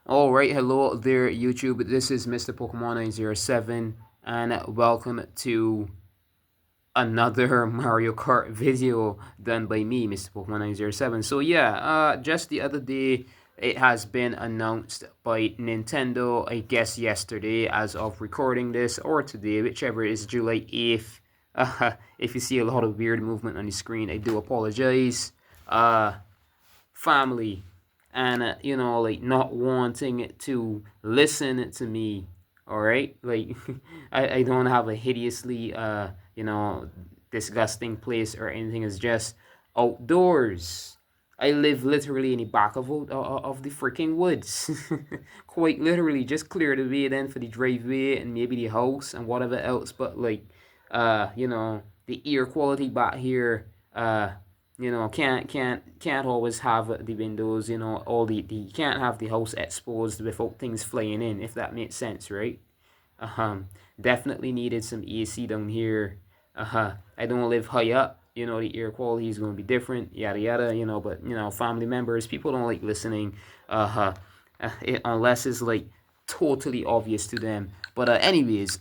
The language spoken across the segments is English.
Alright, hello there YouTube, this is Mr. Pokemon 907 and welcome to another Mario Kart video done by me, Mr. Pokemon 907. So yeah, just the other day it has been announced by Nintendo, I guess yesterday as of recording this, or today, whichever is July 8th. If you see a lot of weird movement on the screen, I do apologize. Family and like not wanting to listen to me, all right, like I don't have a hideously disgusting place or anything. It's just outdoors. I live literally in the back of the freaking woods. Quite literally, just clear the way then for the driveway and maybe the house and whatever else. But like, the air quality back here, can't always have the windows, all the can't have the house exposed without things flying in, if that makes sense, right? Um, Definitely needed some AC down here. I don't live high up. The air quality is going to be different, yada yada. But family members, people don't like listening. Uh, Unless it's like totally obvious to them. But anyways,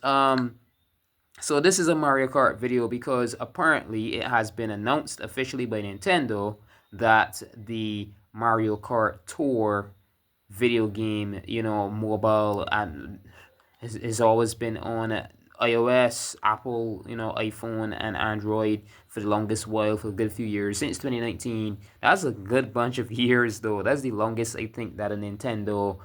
so this is a Mario Kart video because apparently it has been announced officially by Nintendo that the Mario Kart Tour video game, mobile, and has always been on iOS, Apple, iPhone, and Android for the longest while, for a good few years, since 2019. That's a good bunch of years, though. That's the longest I think that a Nintendo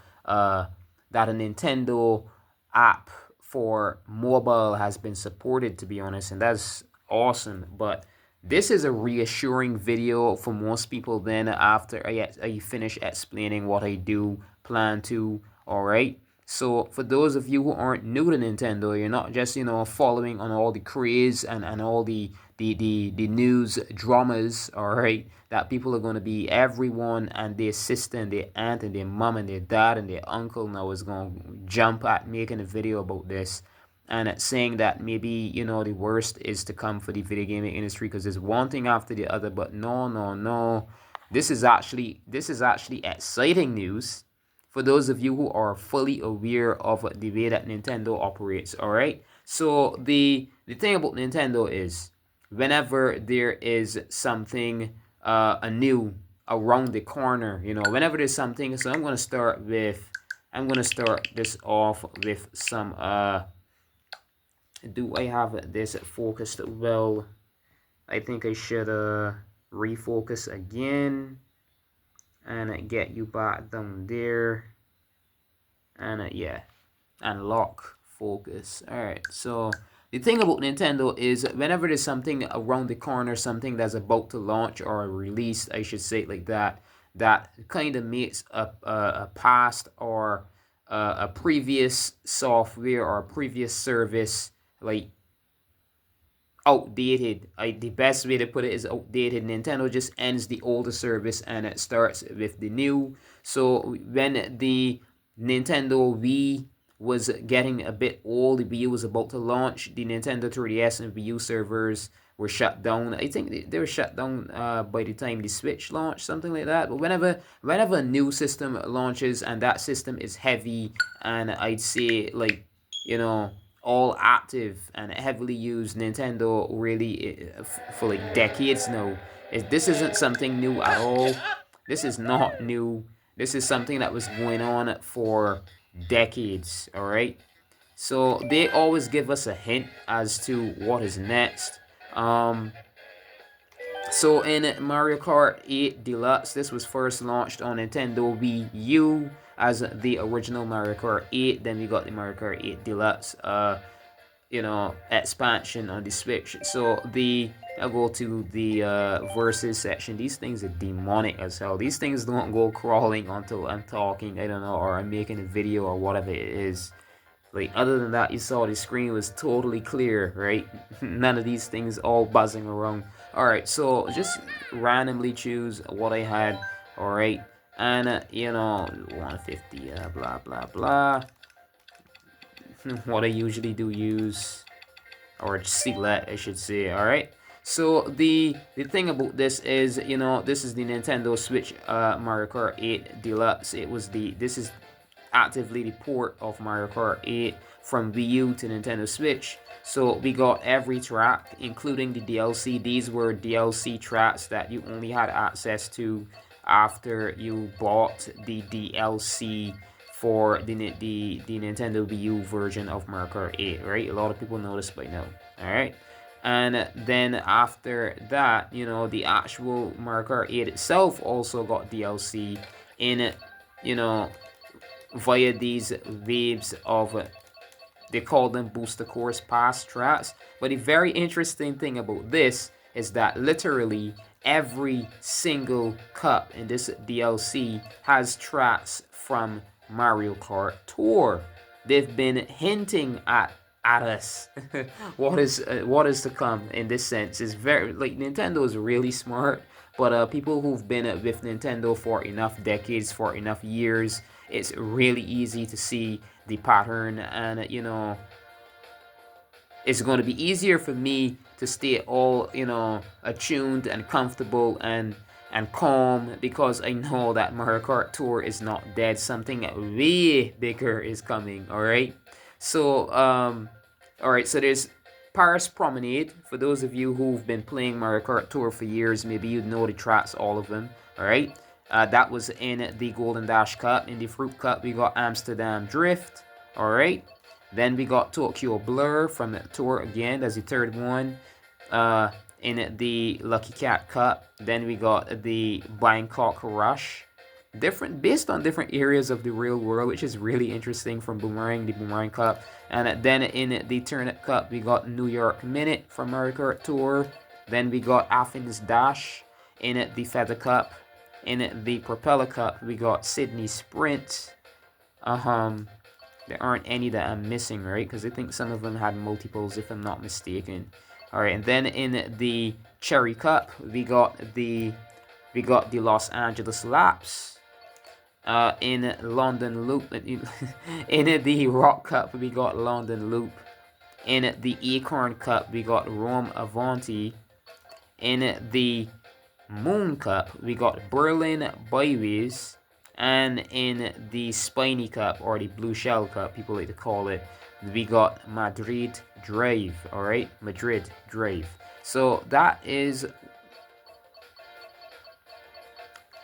app for mobile has been supported, to be honest, and that's awesome. But this is a reassuring video for most people then after I finish explaining what I do plan to, all right? So for those of you who aren't new to Nintendo, you're not just, following on all the craze and all the news dramas, all right, that people are going to be, everyone and their sister and their aunt and their mom and their dad and their uncle now is going to jump at making a video about this and saying that maybe the worst is to come for the video gaming industry because it's one thing after the other. But no, no, no, this is actually exciting news for those of you who are fully aware of the way that Nintendo operates. All right, so the thing about Nintendo is whenever there is something a new around the corner, whenever there's something. So I'm gonna start this off with some do I have this focused well? I think I should refocus again and get you back down there, and yeah, and lock focus. All right, so the thing about Nintendo is whenever there's something around the corner, something that's about to launch or release, I should say it like that, that kind of makes a past or a previous software or a previous service like outdated. The best way to put it is outdated. Nintendo just ends the older service and it starts with the new. So when the Nintendo Wii was getting a bit old, the Wii U was about to launch, the Nintendo 3DS and Wii U servers were shut down. I think they were shut down by the time the Switch launched, something like that. But whenever a new system launches and that system is heavy and I'd say like, you know, all active and heavily used, Nintendo really for like decades now. This isn't something new at all. This is not new. This is something that was going on for decades, all right? So they always give us a hint as to what is next. Um, so in Mario Kart 8 Deluxe, this was first launched on Nintendo Wii U as the original Mario Kart 8. Then we got the Mario Kart 8 Deluxe, expansion on the Switch. So I'll go to the versus section. These things are demonic as hell. These things don't go crawling until I'm talking, I don't know, or I'm making a video or whatever it is. Like, other than that, you saw the screen was totally clear, right? None of these things all buzzing around. Alright, so just randomly choose what I had, alright? And, 150, blah, blah, blah. What I usually do use, or select, I should say, alright? So the thing about this is, this is the Nintendo Switch Mario Kart 8 Deluxe. This is actively the port of Mario Kart 8 from Wii U to Nintendo Switch. So we got every track, including the DLC. These were DLC tracks that you only had access to after you bought the DLC for the Nintendo Wii U version of Mario Kart 8, right? A lot of people know this by now, all right? And then after that, the actual Mario Kart 8 itself also got DLC in it, via these waves of, they call them booster course pass tracks. But the very interesting thing about this is that literally every single cup in this DLC has tracks from Mario Kart Tour. They've been hinting at us what is to come in this sense. Is very, like, Nintendo is really smart, but people who've been with Nintendo for enough decades, for enough years, it's really easy to see the pattern, and it's going to be easier for me to stay all attuned and comfortable and calm, because I know that Mario Kart Tour is not dead. Something way bigger is coming. All right. So so there's Paris Promenade. For those of you who've been playing Mario Kart Tour for years, maybe you'd know the tracks, all of them. All right. That was in the Golden Dash Cup. In the Fruit Cup, we got Amsterdam Drift. All right. Then we got Tokyo Blur from the Tour again. That's the third one. In the Lucky Cat Cup. Then we got the Bangkok Rush. Based on different areas of the real world, which is really interesting, from Boomerang, the Boomerang Cup. And then in the Turnip Cup, we got New York Minute from Mario Kart Tour. Then we got Athens Dash in the Feather Cup. In the Propeller Cup, we got Sydney Sprint. There aren't any that I'm missing, right? Because I think some of them had multiples, if I'm not mistaken. All right, and then in the Cherry Cup, we got the Los Angeles Laps. In London Loop, in the Rock Cup, we got London Loop. In the Acorn Cup, we got Rome Avanti. In the Moon Cup, we got Berlin Byways. And in the Spiny Cup, or the Blue Shell Cup, people like to call it, we got Madrid Drive. All right, Madrid Drive. So that is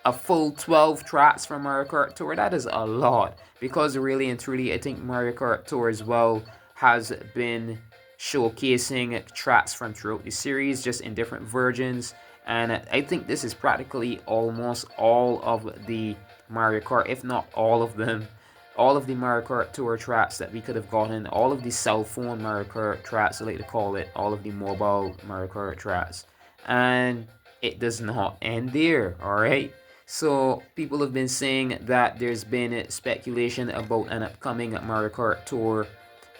a full 12 tracks from Mario Kart Tour. That is a lot, because really and truly, I think Mario Kart Tour as well has been showcasing tracks from throughout the series, just in different versions. And I think this is practically almost all of the Mario Kart, if not all of them, all of the Mario Kart Tour tracks that we could have gotten, all of the cell phone Mario Kart tracks, I like to call it, all of the mobile Mario Kart tracks. And it does not end there, all right? So people have been saying that there's been speculation about an upcoming Mario Kart Tour,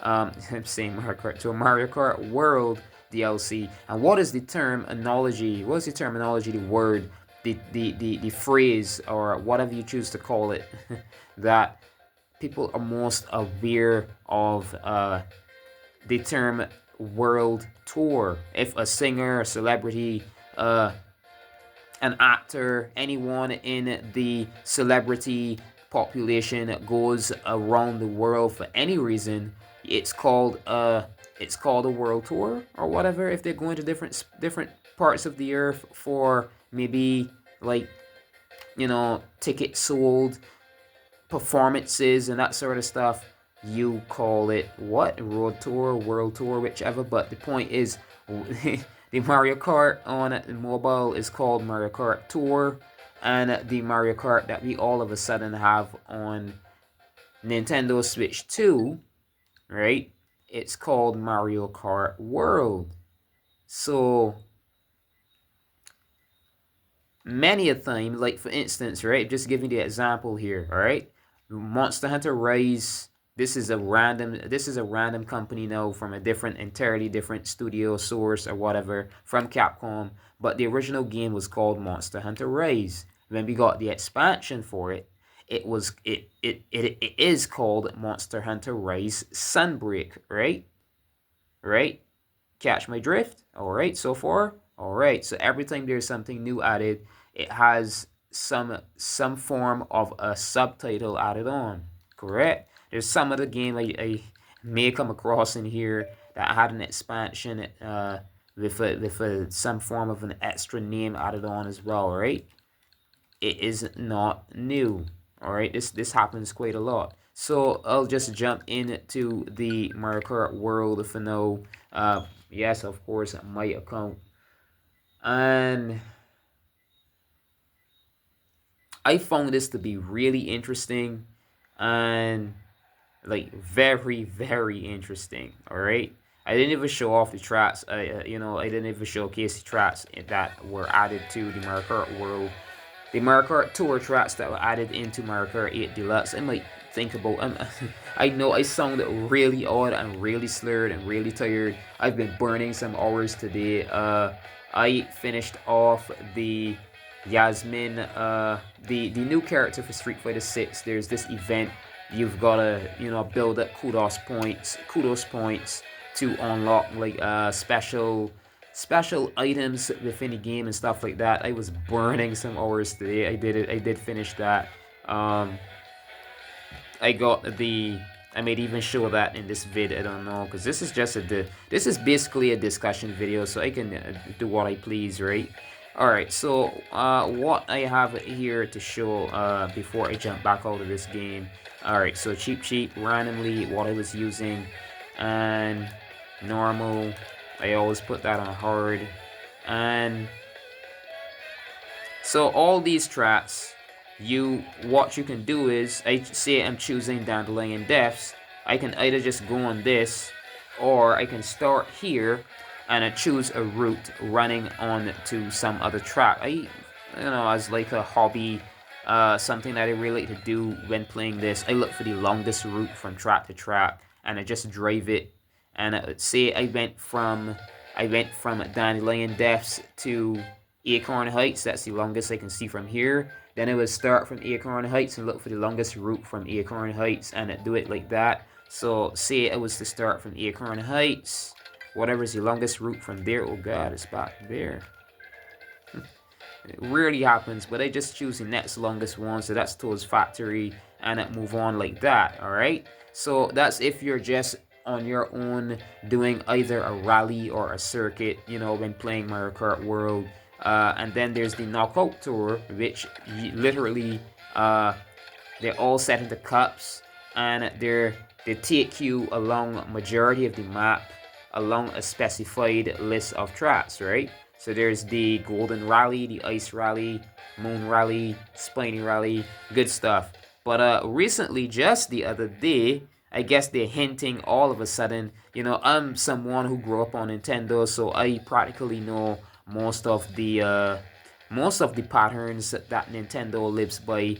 I'm saying Mario Kart Tour, Mario Kart World DLC. And what is the terminology? What is the terminology, the word, the phrase, or whatever you choose to call it, that people are most aware of the term World Tour? If a singer, a celebrity, an actor, anyone in the celebrity population goes around the world for any reason, it's called a world tour or whatever. If they're going to different parts of the earth for maybe, like, tickets sold, performances, and that sort of stuff, you call it what? Road tour, world tour, whichever. But the point is, the Mario Kart on mobile is called Mario Kart Tour, and the Mario Kart that we all of a sudden have on Nintendo Switch 2, right? It's called Mario Kart World. So many a time, like for instance, right? Just giving the example here, all right? Monster Hunter Rise. This is a random company now from a entirely different studio source or whatever from Capcom. But the original game was called Monster Hunter Rise. When we got the expansion for it, it is called Monster Hunter Rise Sunbreak, right? Right? Catch my drift? All right, so far? All right. So every time there's something new added, it has some form of a subtitle added on. correct? There's some of the game I may come across in here that had an expansion with some form of an extra name added on as well, right? It is not new. All right, this happens quite a lot. So I'll just jump into the Mario Kart World for now. Yes, of course, my account, and I found this to be really interesting and like very very interesting. All right, I didn't even show off the tracks. I didn't even showcase the tracks that were added to the Mario Kart World. The Mario Kart Tour tracks that were added into Mario Kart 8 Deluxe. I might think about. I know I sound really odd and really slurred and really tired. I've been burning some hours today. I finished off the Yasmin, the new character for Street Fighter 6. There's this event. You've gotta build up kudos points to unlock like special items within the game and stuff like that. I was burning some hours today. I did it. I did finish that. I got the. I might even show that in this vid. I don't know, because this is just this is basically a discussion video, so I can do what I please, right? All right. So what I have here to show before I jump back out of this game. All right. So cheap randomly what I was using, and normal. I always put that on hard. And so all these tracks, what you can do is, I say I'm choosing Dandelion Depths, I can either just go on this, or I can start here and I choose a route running on to some other track. As like a hobby, something that I really like to do when playing this, I look for the longest route from track to track and I just drive it. And say I went from Dandelion Depths to Acorn Heights. That's the longest I can see from here. Then I would start from Acorn Heights and look for the longest route from Acorn Heights and do it like that. So say I was to start from Acorn Heights, whatever is the longest route from there. Oh God, it's back there. It rarely happens, but I just choose the next longest one. So that's towards Factory, and I move on like that. All right. So that's if you're just on your own doing either a rally or a circuit, when playing Mario Kart World. And then there's the Knockout Tour, which literally they're all set into cups, and they take you along majority of the map along a specified list of tracks, right? So there's the Golden Rally, the Ice Rally, Moon Rally, Spiny Rally, good stuff. But recently, just the other day, I guess they're hinting all of a sudden. I'm someone who grew up on Nintendo, so I practically know most of the patterns that Nintendo lives by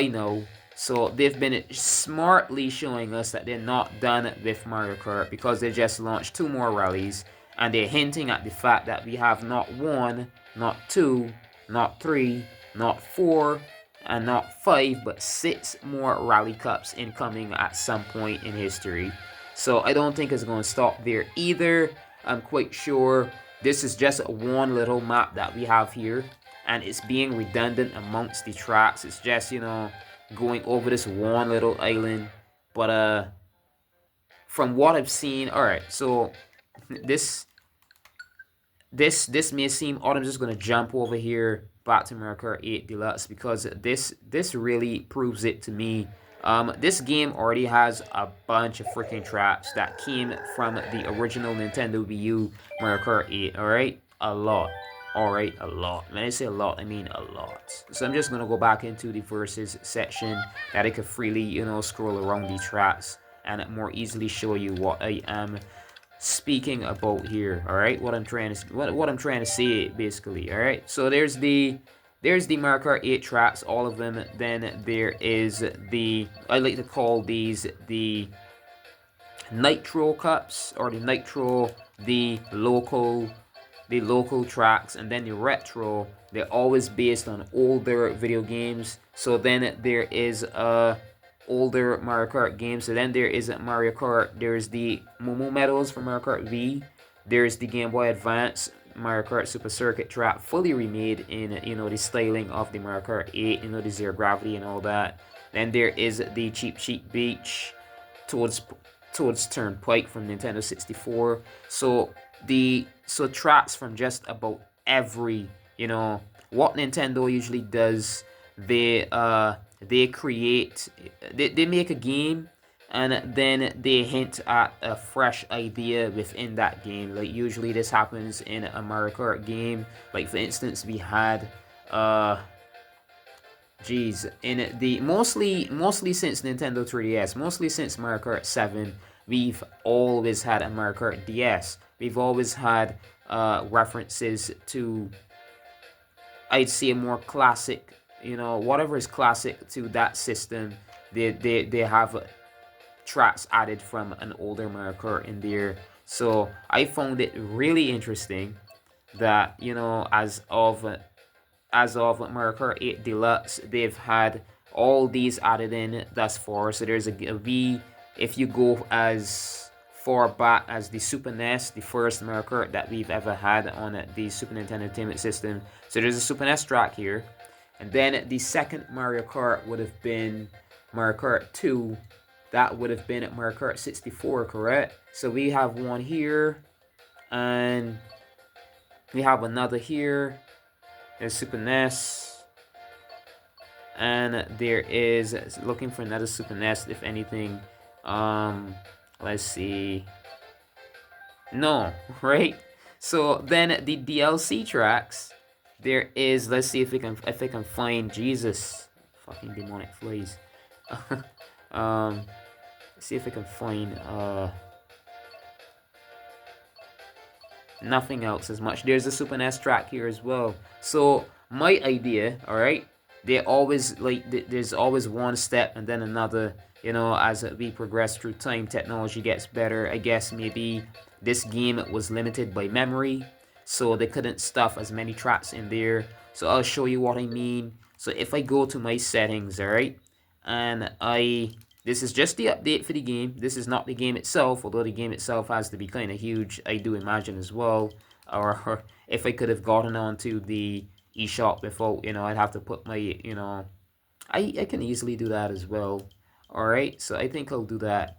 now. So they've been smartly showing us that they're not done with Mario Kart, because they just launched 2 more rallies, and they're hinting at the fact that we have not 1, not 2, not 3, not 4, and not 5, but 6 more rally cups incoming at some point in history. So I don't think it's going to stop there either. I'm quite sure this is just one little map that we have here, and it's being redundant amongst the tracks. It's just going over this one little island. But from what I've seen, all right. So this may seem odd. I'm just gonna jump over here back to Mario Kart 8 Deluxe, because this really proves it to me. This game already has a bunch of freaking tracks that came from the original Nintendo Wii U Mario Kart 8. All right, a lot. All right, a lot. When I say a lot, I mean a lot. So I'm just gonna go back into the versus section that I could freely, scroll around the tracks and more easily show you what I am speaking about here. All right, what I'm trying to say basically. All right, so there's the Mario Kart 8 tracks, all of them. Then there is I like to call these the Nitro Cups, or the Nitro, the local tracks, and then the Retro. They're always based on older video games. So then there is older Mario Kart games. So then there is Mario Kart. There's the Momo Medals for Mario Kart V. There's the Game Boy Advance Mario Kart Super Circuit track, fully remade in the styling of the Mario Kart 8, the zero gravity and all that. Then there is the Cheap Beach towards Turnpike from Nintendo 64. So tracks from just about every, what Nintendo usually does, they create, they make a game, and then they hint at a fresh idea within that game. Like usually this happens in a Mario Kart game. Like for instance, we had in the mostly since Nintendo 3DS, mostly since Mario Kart 7, we've always had a Mario Kart DS. We've always had references to, I'd say, a more classic, whatever is classic to that system. They have tracks added from an older Mario Kart in there. So I found it really interesting that, as of Mario Kart 8 Deluxe, they've had all these added in thus far. So there's a V, if you go as far back as the Super NES, the first Mario Kart that we've ever had on the Super Nintendo Entertainment System. So there's a Super NES track here. And then the second Mario Kart would have been Mario Kart 2. That would have been at Mario Kart 64, correct? So we have one here, and we have another here. There's Super NES, and there is, looking for another Super NES, if anything. Let's see. No, right? So then the DLC tracks, there is, let's see if I can find, Jesus, fucking demonic flies. See if I can find nothing else as much. There's a Super NES track here as well. So my idea, all right, they always there's always one step and then another. As we progress through time, technology gets better. I guess maybe this game was limited by memory, so they couldn't stuff as many tracks in there. So I'll show you what I mean. So if I go to my settings, all right, and this is just the update for the game. This is not the game itself, although the game itself has to be kind of huge, I do imagine as well. Or if I could have gotten onto the eShop without, I'd have to put my, I can easily do that as well. All right, so I think I'll do that.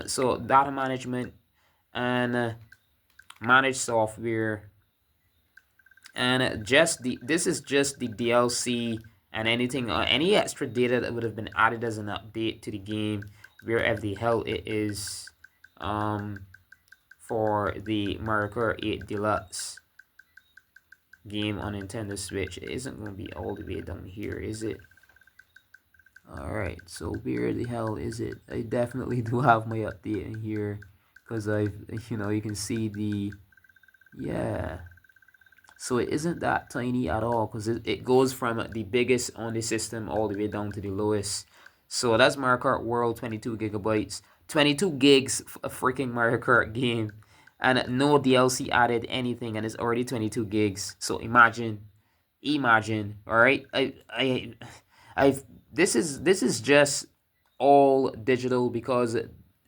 So data management and manage software, and this is just the DLC and anything, any extra data that would have been added as an update to the game, wherever the hell it is, for the Mario Kart 8 Deluxe game on Nintendo Switch. It isn't going to be all the way down here, is it? Alright, so where the hell is it? I definitely do have my update in here, because you can see the, yeah. So it isn't that tiny at all, because it goes from the biggest on the system all the way down to the lowest. So that's Mario Kart World, 22 gigabytes. 22 gigs a freaking Mario Kart game. And no DLC added anything, and it's already 22 gigs. So imagine. Alright? This is just all digital, because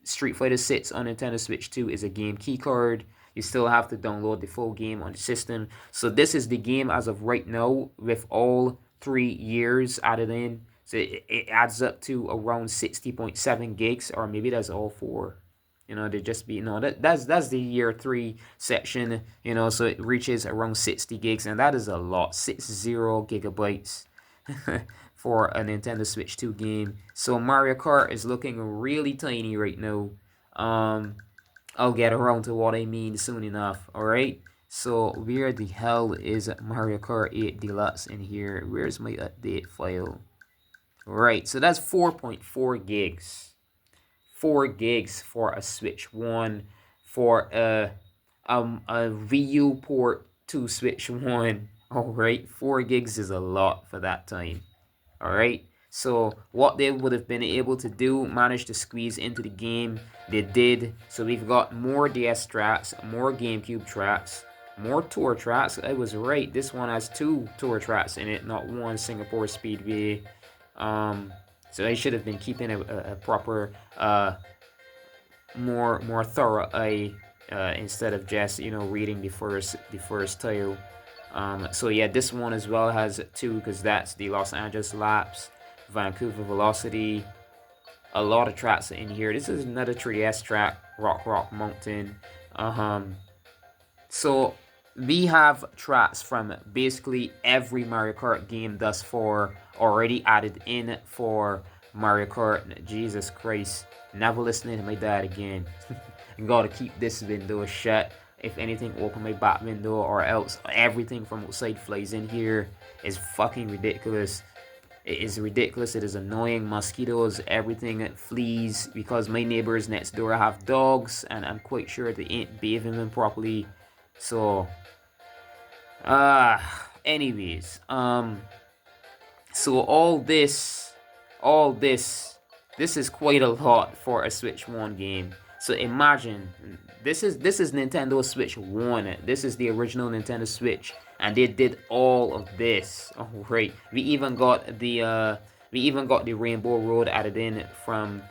Street Fighter 6 on Nintendo Switch 2 is a game key card. You still have to download the full game on the system. So this is the game as of right now with all 3 years added in. So it adds up to around 60.7 gigs, or maybe that's all 4. They just be, that's the year 3 section, so it reaches around 60 gigs, and that is a lot, 60 gigabytes for a Nintendo Switch 2 game. So Mario Kart is looking really tiny right now. I'll get around to what I mean soon enough, alright? So where the hell is Mario Kart 8 Deluxe in here? Where's my update file? Right, so that's 4.4 gigs. 4 gigs for a Switch 1, for a Wii U port to Switch 1. Alright, 4 gigs is a lot for that time. Alright, so what they would have been able to do, manage to squeeze into the game, they did. So we've got more DS tracks, more GameCube tracks, more tour tracks. I was right, this one has 2 tour tracks in it, not 1 Singapore Speedway. So I should have been keeping a proper, more thorough eye, instead of just reading the first tile. So yeah, this one as well has 2, because that's the Los Angeles Laps. Vancouver Velocity. A lot of tracks in here. This is another 3DS track, Rock Mountain. So we have tracks from basically every Mario Kart game thus far already added in for Mario Kart. Jesus Christ. Never listening to my dad again. Gotta keep this window shut. If anything, open my back window, or else everything from outside flies in here. Is fucking ridiculous. It is ridiculous. It is annoying. Mosquitoes, everything, fleas, because my neighbors next door have dogs, and I'm quite sure they ain't bathing them properly. So, anyways, so this is quite a lot for a Switch 1 game. So imagine, this is Nintendo Switch 1. This is the original Nintendo Switch, and they did all of this. Oh, right. We even got the Rainbow Road added in from,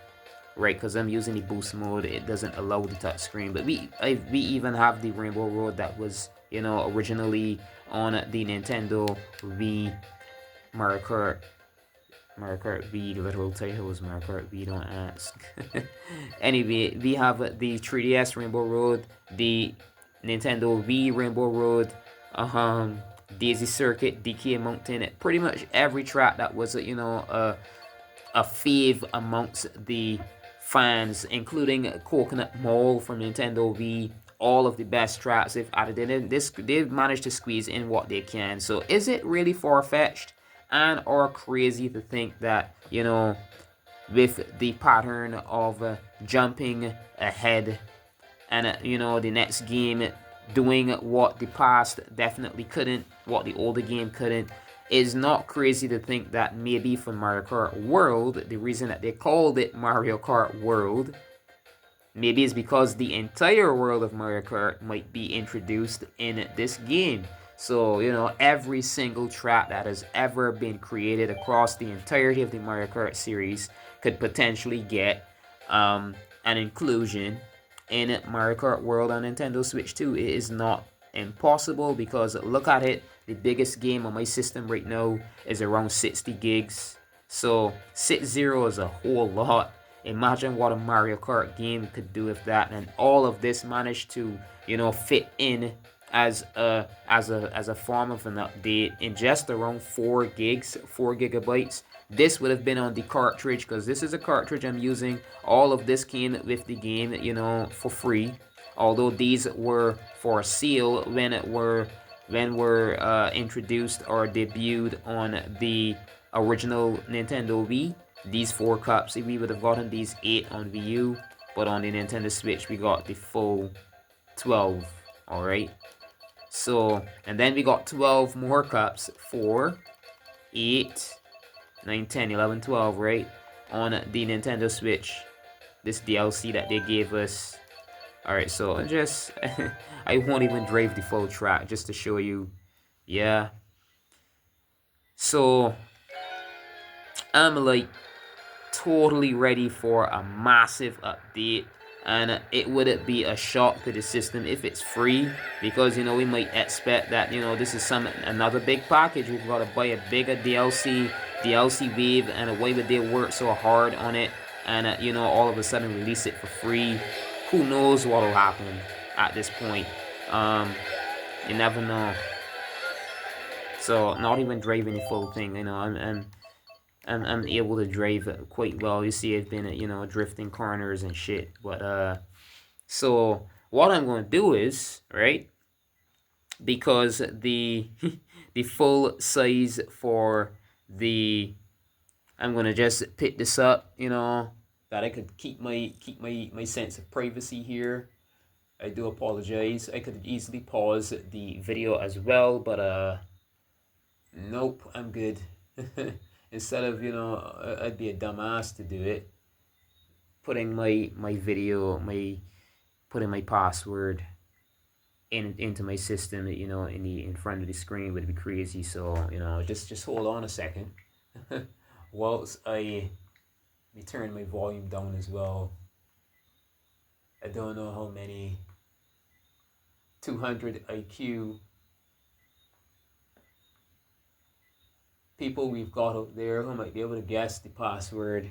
right, because I'm using the boost mode. It doesn't allow the touch screen, but we even have the Rainbow Road that was, you know, originally on the Nintendo Wii. Mario Kart Wii, the literal title was Mario Kart Wii, don't ask. Anyway, we have the 3DS Rainbow Road, the Nintendo Wii Rainbow Road, Daisy Circuit, DK Mountain, pretty much every track that was, you know, a fave amongst the fans, including Coconut Mall from Nintendo Wii. All of the best tracks they've added in. They've managed to squeeze in what they can. So is it really far-fetched and or crazy to think that, you know, with the pattern of jumping ahead and you know, the next game doing what the past definitely couldn't, what the older game couldn't, is not crazy to think that maybe for Mario Kart World, the reason that they called it Mario Kart World, maybe it's because the entire world of Mario Kart might be introduced in this game. So, you know, every single track that has ever been created across the entirety of the Mario Kart series could potentially get an inclusion in Mario Kart World on Nintendo Switch 2. It is not impossible, because look at it, the biggest game on my system right now is around 60 gigs. So 60 is a whole lot. Imagine what a Mario Kart game could do with that, and all of this managed to, you know, fit in as a form of an update in just around 4 gigabytes. This would have been on the cartridge, because this is a cartridge I'm using. All of this came with the game, you know, for free. Although these were for sale when were introduced or debuted on the original Nintendo Wii. These 4 cups, we would have gotten these 8 on Wii U, but on the Nintendo Switch we got the full 12. Alright, so, and then we got 12 more cups, 4, 8, 9, 10, 11, 12, right, on the Nintendo Switch, this DLC that they gave us. Alright, so just I won't even drive the full track just to show you. Yeah, so I'm like totally ready for a massive update, and it would be a shock to the system if it's free, because, you know, we might expect that, you know, this is another big package, we've got to buy a bigger DLC wave, and why would they work so hard on it and you know, all of a sudden release it for free? Who knows what will happen at this point. You never know. So not even driving the full thing, you know, I'm able to drive quite well. You see, I've been, you know, drifting corners and shit. But so what I'm going to do is, right, because the the full size for the, I'm going to just pick this up, you know, that I could keep my sense of privacy here. I do apologize. I could easily pause the video as well, but nope, I'm good. Instead of, you know, I'd be a dumbass to do it, putting my video, putting my password into my system, you know, in front of the screen would be crazy. So, you know, just hold on a second. Whilst I turn my volume down as well. I don't know how many 200 IQ people we've got out there who might be able to guess the password.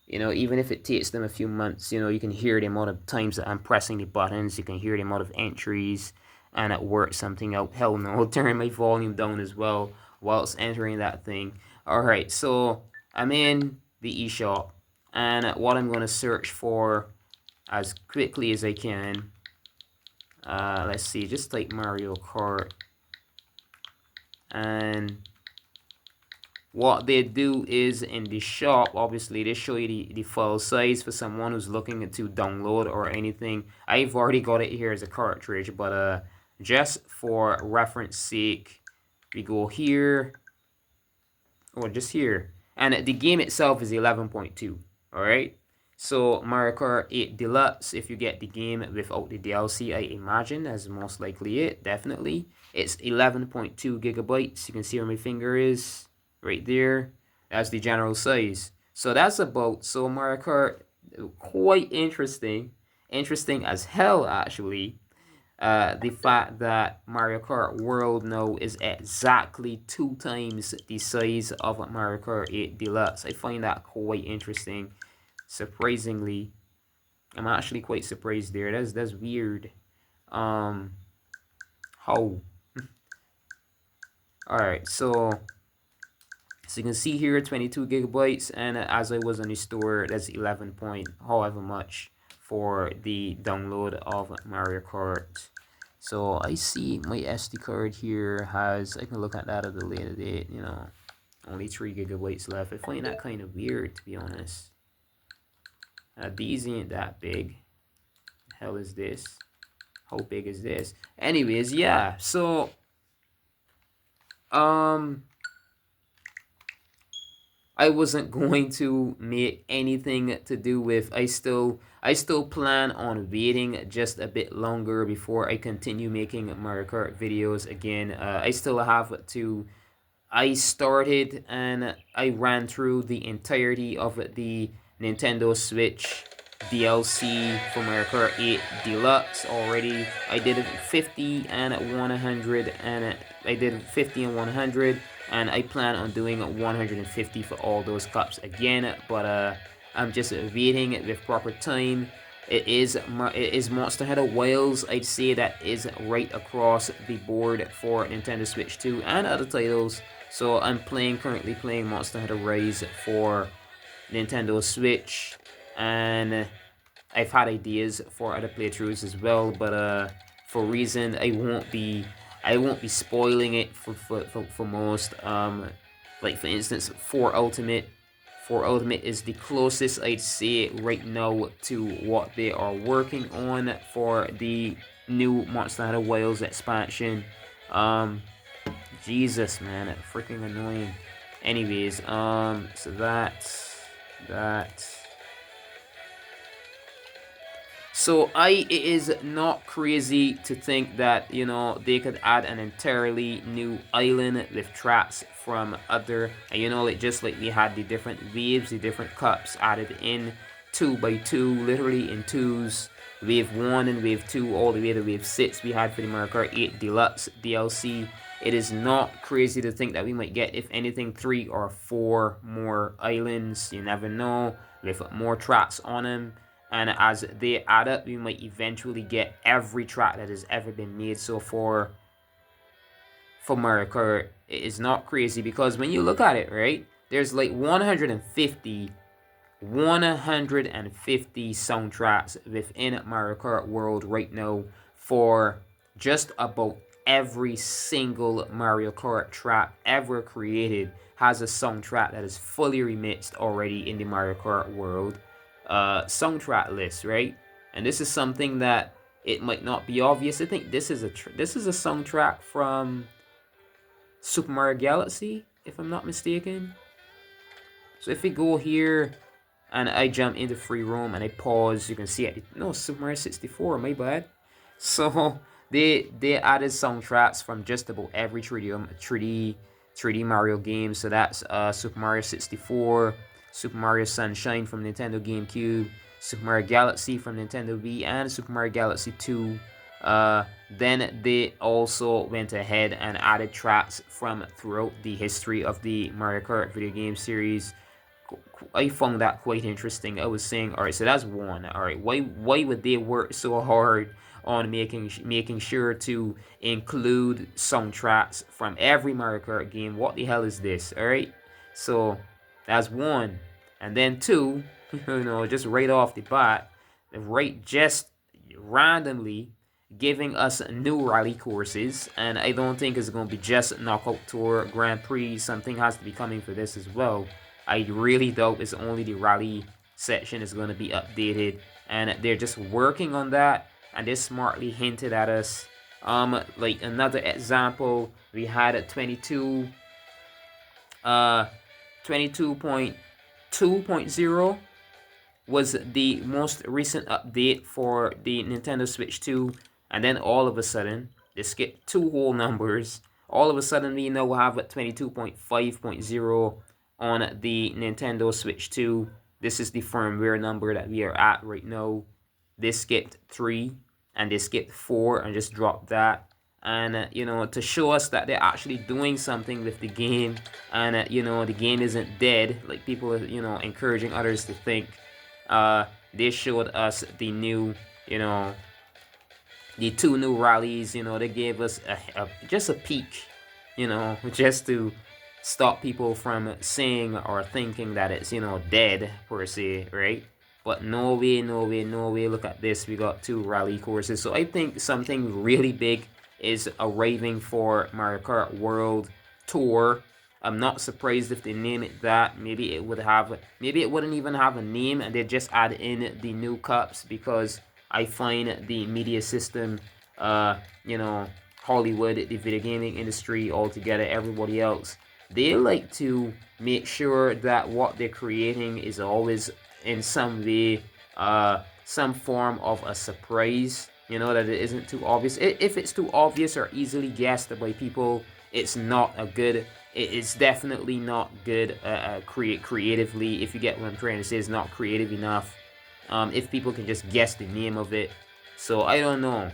You know, even if it takes them a few months, you know, you can hear the amount of times that I'm pressing the buttons. You can hear the amount of entries, and it works something out. Hell no, I'll turn my volume down as well whilst entering that thing. All right, so I'm in the eShop, and what I'm going to search for as quickly as I can. Let's see, just type Mario Kart, and what they do is in the shop, obviously they show you the file size for someone who's looking to download or anything. I've already got it here as a cartridge, but just for reference sake, we go here, or just here, and the game itself is 11.2. all right, so Mario Kart 8 Deluxe, if you get the game without the DLC, I imagine that's most likely it. Definitely it's 11.2 gigabytes. You can see where my finger is right there. That's the general size. So that's about, so Mario Kart, quite interesting as hell actually. The fact that Mario Kart World now is exactly 2 times the size of Mario Kart 8 Deluxe. I find that quite interesting. Surprisingly, I'm actually quite surprised there. That's weird. How? Alright, so you can see here 22 gigabytes, and as I was on the store, that's 11 point however much for the download of Mario Kart. So I see my SD card here has, I can look at that at a later date, you know, only 3 gigabytes left. I find that kind of weird, to be honest. These ain't that big. The hell is this? How big is this? Anyways, yeah, so I wasn't going to make anything to do with, I still plan on waiting just a bit longer before I continue making Mario Kart videos again. I still have to, I started and I ran through the entirety of the Nintendo Switch DLC for Mario Kart 8 Deluxe already. I did 50 and 100, and I did 50 and 100, and I plan on doing 150 for all those cups again, but I'm just waiting with proper time. It is Monster Hunter Wilds. I'd say that is right across the board for Nintendo Switch 2 and other titles. So I'm currently playing Monster Hunter Rise for Nintendo Switch, and I've had ideas for other playthroughs as well, but for reason I won't be spoiling it for most. Like for instance, for Ultimate is the closest I'd say right now to what they are working on for the new Monster Hunter Wilds expansion. Jesus, man, it's freaking annoying. Anyways, so that's that. So it is not crazy to think that, you know, they could add an entirely new island with tracks from other, and you know, like just like we had the different waves, the different cups added in 2 by 2, literally in twos. Wave 1 and Wave 2 all the way to Wave 6 we had for the Mario Kart 8 Deluxe DLC. It is not crazy to think that we might get, if anything, 3 or 4 more islands. You never know, with more tracks on them. And as they add up, we might eventually get every track that has ever been made so far for Mario Kart. It is not crazy because when you look at it, right, there's like 150 soundtracks within Mario Kart World right now for just about every single Mario Kart track ever created has a soundtrack that is fully remixed already in the Mario Kart World soundtrack list, right? And this is something that it might not be obvious. I think this is a soundtrack from Super Mario Galaxy, if I'm not mistaken. So if we go here and I jump into free roam and I pause, you can see it. No, Super Mario 64, my bad. So they added soundtracks from just about every 3D Mario game. So that's Super Mario 64, Super Mario Sunshine from Nintendo GameCube, Super Mario Galaxy from Nintendo Wii, and Super Mario Galaxy 2. Then they also went ahead and added tracks from throughout the history of the Mario Kart video game series. I found that quite interesting. I was saying, all right, so that's one. All right, why would they work so hard on making sure to include soundtracks from every Mario Kart game? What the hell is this? All right, so that's one, and then two, just right off the bat, right, just randomly giving us new rally courses, and I don't think it's going to be just Knockout Tour Grand Prix. Something has to be coming for this as well. I really doubt it's only the rally section is going to be updated, and they're just working on that, and they smartly hinted at us. Like another example, we had a 22.2.0 was the most recent update for the Nintendo Switch 2, and then all of a sudden they skipped two whole numbers. All of a sudden we now have a 22.5.0 on the Nintendo Switch 2. This is the firmware number that we are at right now. They skipped 3 and they skipped 4 and just dropped that. And to show us that they're actually doing something with the game, and the game isn't dead like people are encouraging others to think. They showed us the new, the two new rallies. They gave us just a peek, just to stop people from saying or thinking that it's dead per se, right? But no way, no way, no way. Look at this. We got two rally courses. So I think something really big is arriving for Mario Kart World Tour. I'm not surprised if they name it that. Maybe it wouldn't even have a name, and they just add in the new cups, because I find the media system, Hollywood, the video gaming industry altogether, everybody else, they like to make sure that what they're creating is always in some way, some form of a surprise, that it isn't too obvious. If it's too obvious or easily guessed by people, it's not a good, it's definitely not good creatively. If you get what I'm trying to say, it's not creative enough. If people can just guess the name of it. So I don't know.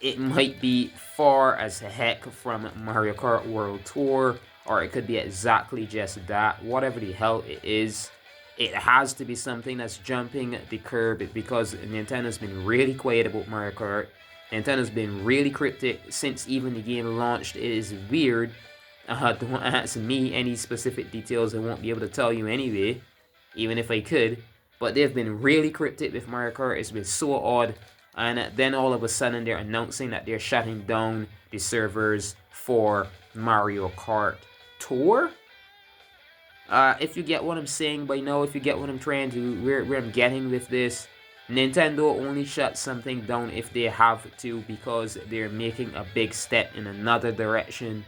It might be far as heck from Mario Kart World Tour, or it could be exactly just that. Whatever the hell it is, it has to be something that's jumping the curb, because Nintendo's been really quiet about Mario Kart. Nintendo's been really cryptic since even the game launched. It is weird. Don't ask me any specific details. I won't be able to tell you anyway, even if I could. But they've been really cryptic with Mario Kart. It's been so odd. And then all of a sudden they're announcing that they're shutting down the servers for Mario Kart Tour. If you get what I'm saying by now, if you get what I'm trying to, where I'm getting with this, Nintendo only shuts something down if they have to, because they're making a big step in another direction.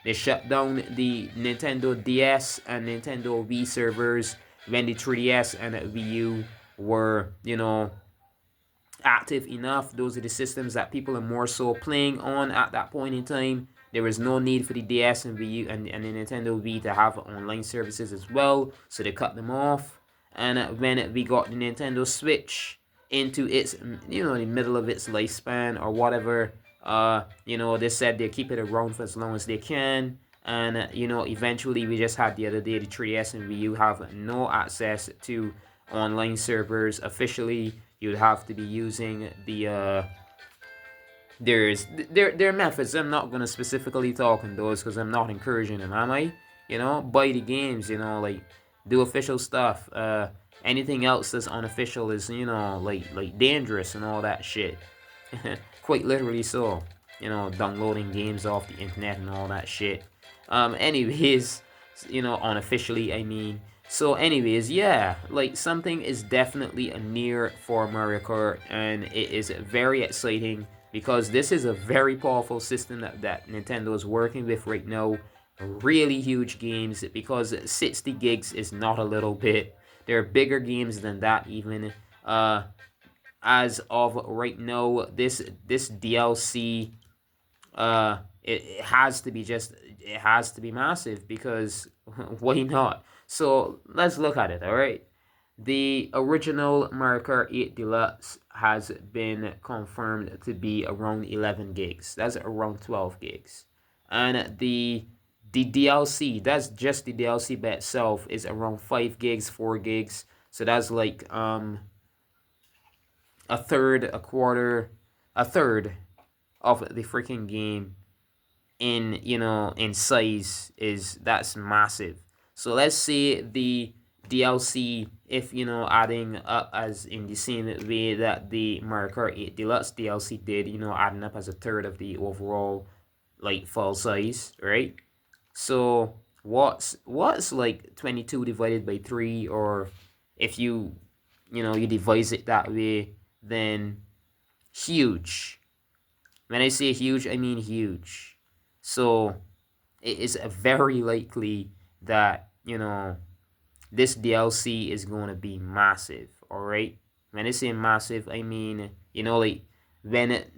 They shut down the Nintendo DS and Nintendo Wii servers when the 3DS and Wii U were, active enough. Those are the systems that people are more so playing on at that point in time. There was no need for the DS and Wii U and the Nintendo Wii to have online services as well, so they cut them off. And when we got the Nintendo Switch into its, the middle of its lifespan or whatever, they said they keep it around for as long as they can. And, eventually we just had the other day, the 3DS and Wii U have no access to online servers officially. You'd have to be using the, there are methods. I'm not going to specifically talk on those because I'm not encouraging them, am I? Buy the games, like, do official stuff. Anything else that's unofficial is, like dangerous and all that shit. Quite literally so. Downloading games off the internet and all that shit. Anyways, unofficially, I mean. So anyways, yeah, like, something is definitely a near for Mario Kart, and it is very exciting, because this is a very powerful system that Nintendo is working with right now. Really huge games, because 60 gigs is not a little bit. There are bigger games than that even. As of right now, this DLC, it has to be massive, because why not? So let's look at it, all right? The original Mario Kart 8 Deluxe has been confirmed to be around 11 gigs. That's around 12 gigs. And the DLC, that's just the DLC by itself, is around 5 gigs, 4 gigs. So that's like a third, a quarter, a third of the freaking game in, in size. That's massive. So let's say the DLC, if adding up as in the same way that the Mario Kart 8 Deluxe DLC did, adding up as a third of the overall like file size, right? So what's like 22 divided by 3, or if you devise it that way, then huge. When I say huge, I mean huge. So it is very likely that this DLC is going to be massive. All right. When I say massive, I mean like when it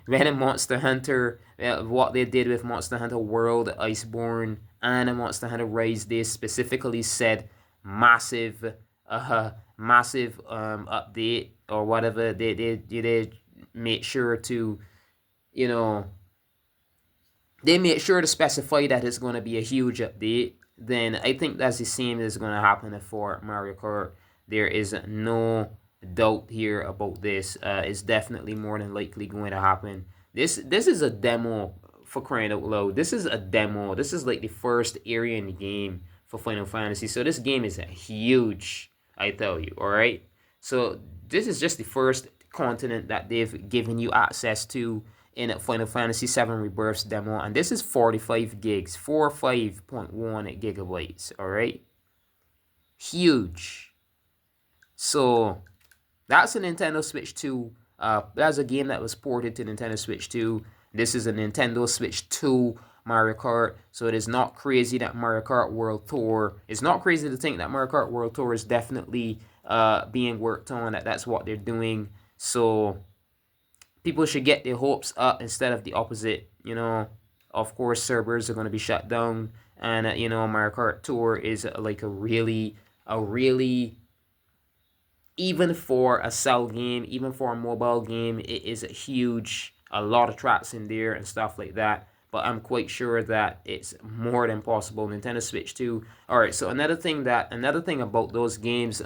when a Monster Hunter, what they did with Monster Hunter World, Iceborne, and Monster Hunter Rise, they specifically said massive, massive update or whatever. They made sure to you know they made sure to specify that it's going to be a huge update. Then I think that's the same that's going to happen for Mario Kart. There is no doubt here about this. It's definitely more than likely going to happen. This is a demo, for crying out loud. This is a demo. This is like the first area in the game for Final Fantasy. So this game is huge, I tell you. All right. So this is just the first continent that they've given you access to in Final Fantasy VII Rebirth's demo, and this is 45 gigs, 45.1 gigabytes. All right, huge. So that's a Nintendo Switch 2. That's a game that was ported to Nintendo Switch 2. This is a Nintendo Switch 2 Mario Kart. So it is not crazy that Mario Kart World Tour. It's not crazy to think that Mario Kart World Tour is definitely being worked on. That's what they're doing. So people should get their hopes up instead of the opposite. Of course, servers are going to be shut down, and Mario Kart Tour is like a really, even for a cell game, even for a mobile game, it is a huge, a lot of tracks in there and stuff like that. But I'm quite sure that it's more than possible. Nintendo Switch 2. All right. So another thing about those games,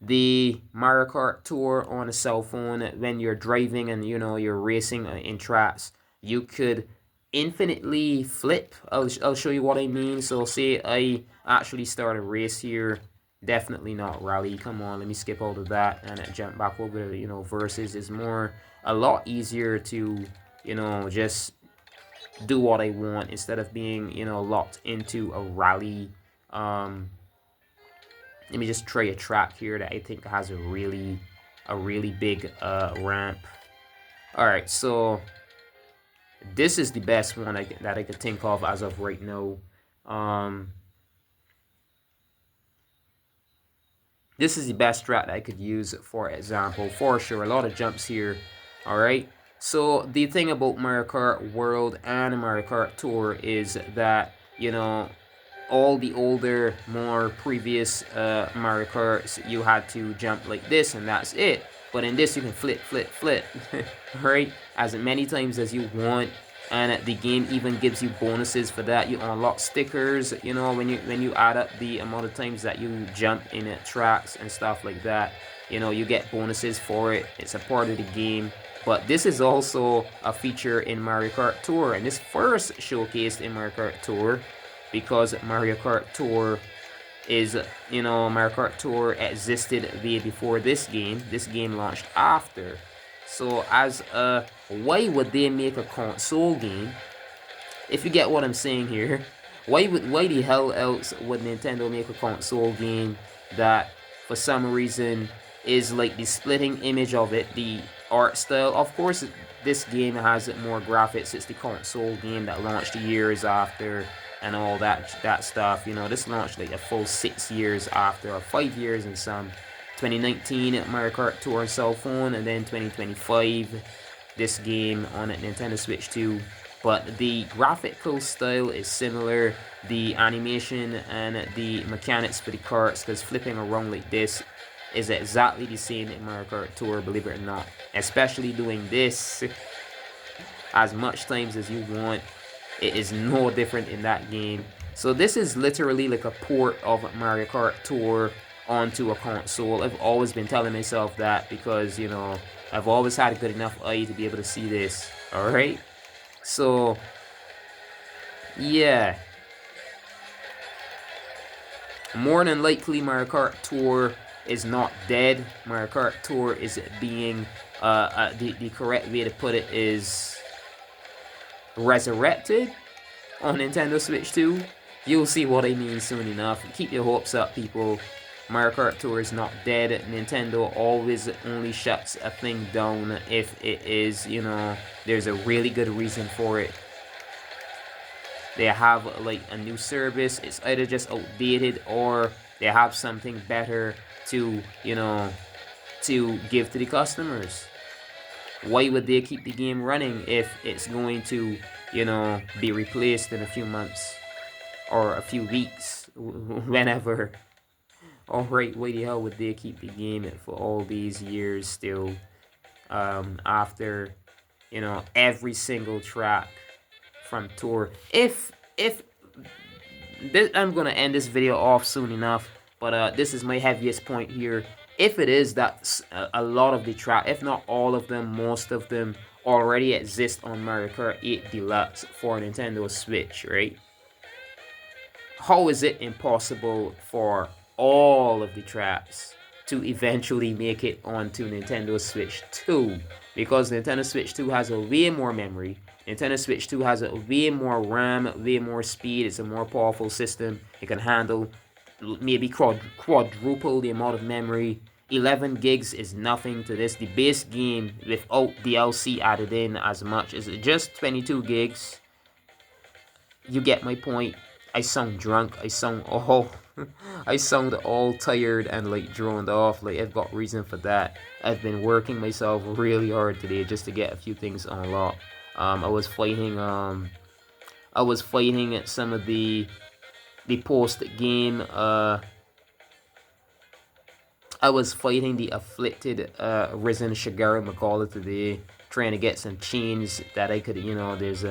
the Mario Kart Tour on a cell phone, when you're driving and you're racing in tracks, you could infinitely flip. I'll show you what I mean. So say I actually start a race here. Definitely not rally. Come on, let me skip all of that and jump back over to versus. Is a lot easier to just do what I want instead of being locked into a rally. Let me just try a track here that I think has a really big ramp. All right, so this is the best one that I could think of as of right now. This is the best strat that I could use, for example, for sure. A lot of jumps here. All right. So the thing about Mario Kart World and Mario Kart Tour is that all the older, more previous Mario Karts, you had to jump like this and that's it. But in this, you can flip, right? As many times as you want. And the game even gives you bonuses for that. You unlock stickers, when you add up the amount of times that you jump in tracks and stuff like that. You get bonuses for it. It's a part of the game. But this is also a feature in Mario Kart Tour, and this first showcased in Mario Kart Tour, because Mario Kart Tour is, Mario Kart Tour existed way before this game. This game launched after. So why would they make a console game? If you get what I'm saying here, why the hell else would Nintendo make a console game that for some reason is like the splitting image of it, the art style? Of course, this game has more graphics. It's the console game that launched years after and all that stuff. This launched like a full 6 years after, or 5 years in some. 2019 Mario Kart Tour on cell phone, and then 2025 this game on a Nintendo Switch 2. but the graphical style is similar. The animation and the mechanics for the carts, because flipping around like this is exactly the same in Mario Kart Tour, believe it or not. Especially doing this as much times as you want, it is no different in that game. So this is literally like a port of Mario Kart Tour onto a console. I've always been telling myself that because, you know, I've always had a good enough eye to be able to see this. Alright? So, yeah. More than likely, Mario Kart Tour is not dead. Mario Kart Tour is being, the correct way to put it is resurrected on Nintendo Switch 2. You'll see what I mean soon enough. Keep your hopes up, people. Mario Kart Tour is not dead. Nintendo always only shuts a thing down if it is, you know, there's a really good reason for it. They have like a new service. It's either just outdated or they have something better to, you know, to give to the customers. Why would they keep the game running if it's going to, you know, be replaced in a few months or a few weeks, whenever? Alright, why the hell would they keep the game for all these years still, after, you know, every single track from Tour? If this, I'm gonna end this video off soon enough, but this is my heaviest point here. If it is that a lot of the track, if not all of them, most of them already exist on Mario Kart 8 Deluxe for Nintendo Switch, right? How is it impossible for all of the tracks to eventually make it onto Nintendo Switch 2? Because Nintendo Switch 2 has a way more memory. Nintendo Switch 2 has a way more RAM, way more speed. It's a more powerful system. It can handle maybe quadruple the amount of memory. 11 gigs is nothing to this. The base game without DLC added in as much is just 22 gigs. You get my point. I sound drunk. I sound I sound all tired and like droned off. Like I've got reason for that. I've been working myself really hard today just to get a few things unlocked. I was fighting some of the post game. I was fighting the afflicted risen Shigeru Magala today, trying to get some chains that I could, you know, there's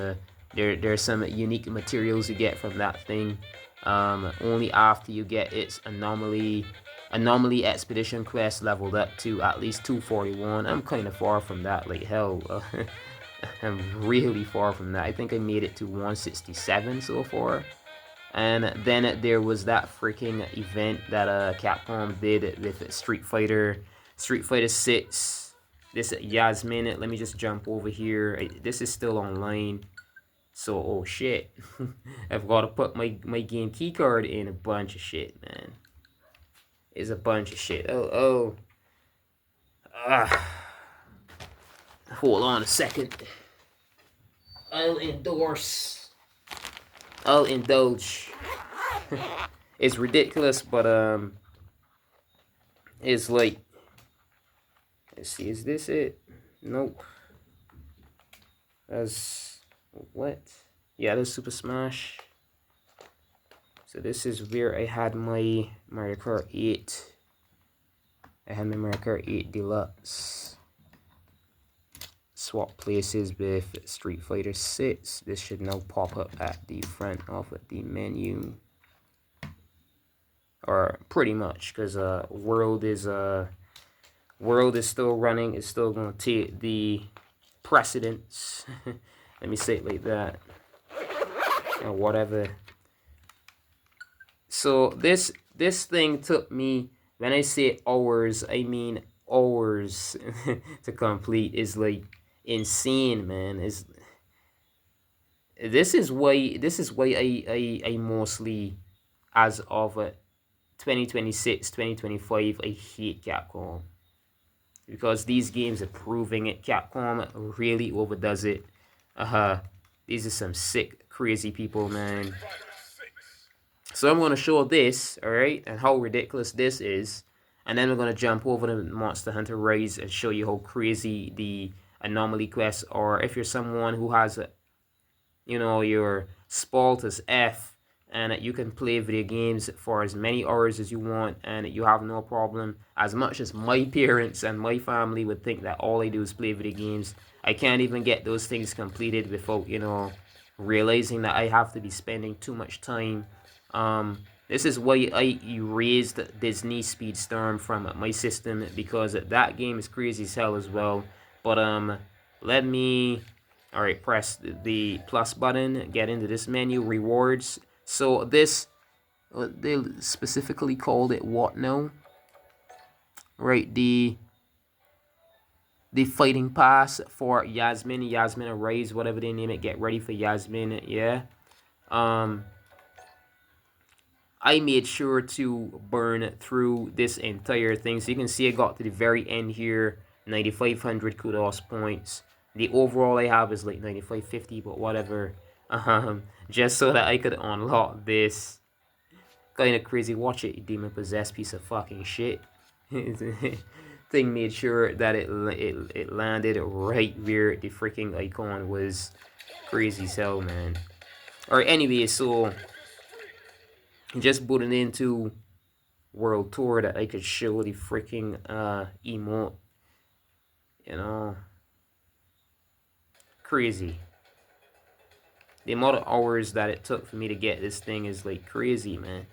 some unique materials you get from that thing. Only after you get its anomaly expedition quest leveled up to at least 241. I'm kind of far from that, like hell. I'm really far from that. I think I made it to 167 so far. And then there was that freaking event that Capcom did with Street Fighter 6. This Yasmin, let me just jump over here. This is still online. So, oh shit. I've got to put my game keycard in. A bunch of shit, man. It's a bunch of shit. Hold on a second. I'll indulge. It's ridiculous, but it's like, let's see, is this it? Nope. That's what? Yeah, that's Super Smash. So this is where I had my Mario Kart 8. I had my Mario Kart 8 Deluxe. Swap places with Street Fighter 6. This should now pop up at the front of the menu, or pretty much, because World is still running. It's still gonna take the precedence. Let me say it like that, or whatever. So this thing took me, when I say hours, I mean hours to complete. Is like insane, man. This is why I mostly, as of 2026 2025, I hate Capcom, because these games are proving it. Capcom really overdoes it. These are some sick, crazy people, man. So I'm gonna show this, alright, and how ridiculous this is, and then we're gonna jump over to Monster Hunter Rise and show you how crazy the anomaly quests are. If you're someone who has you know, you're spoiled as F, and you can play video games for as many hours as you want, and you have no problem. As much as my parents and my family would think that all I do is play video games, I can't even get those things completed without, you know, realizing that I have to be spending too much time. This is why I erased Disney Speedstorm from my system, because that game is crazy as hell as well. But let me, all right, press the plus button, get into this menu, rewards. So this, they specifically called it what now? Right, the fighting pass for Yasmin Arise, whatever they name it. Get ready for Yasmin, yeah. I made sure to burn through this entire thing. So you can see I got to the very end here, 9,500 kudos points. The overall I have is like 9,550, but whatever. Just so that I could unlock this. Kind of crazy. Watch it, you demon possessed piece of fucking shit. Thing made sure that it landed right where the freaking icon was. Crazy cell, man. Alright, anyway, so just booting into World Tour that I could show the freaking emote. You know, crazy. The amount of hours that it took for me to get this thing is like crazy, man.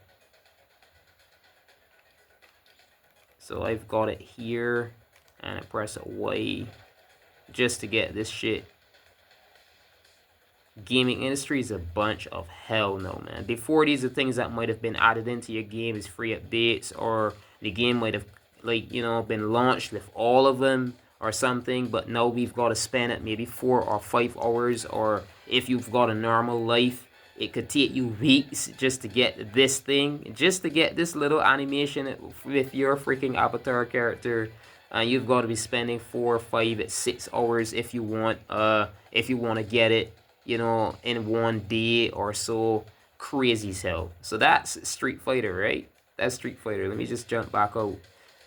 So I've got it here, and I press Y just to get this shit. Gaming industry is a bunch of hell no, man. Before, these are things that might have been added into your game as free updates, or the game might have, like, you know, been launched with all of them or something, but now we've got to spend it maybe 4 or 5 hours, or if you've got a normal life, it could take you weeks just to get this thing, just to get this little animation with your freaking avatar character. And you've got to be spending 4, 5, 6 hours if you want to get it, you know, in one day or so. Crazy as hell. So that's Street Fighter, right? That's Street Fighter. Let me just jump back out.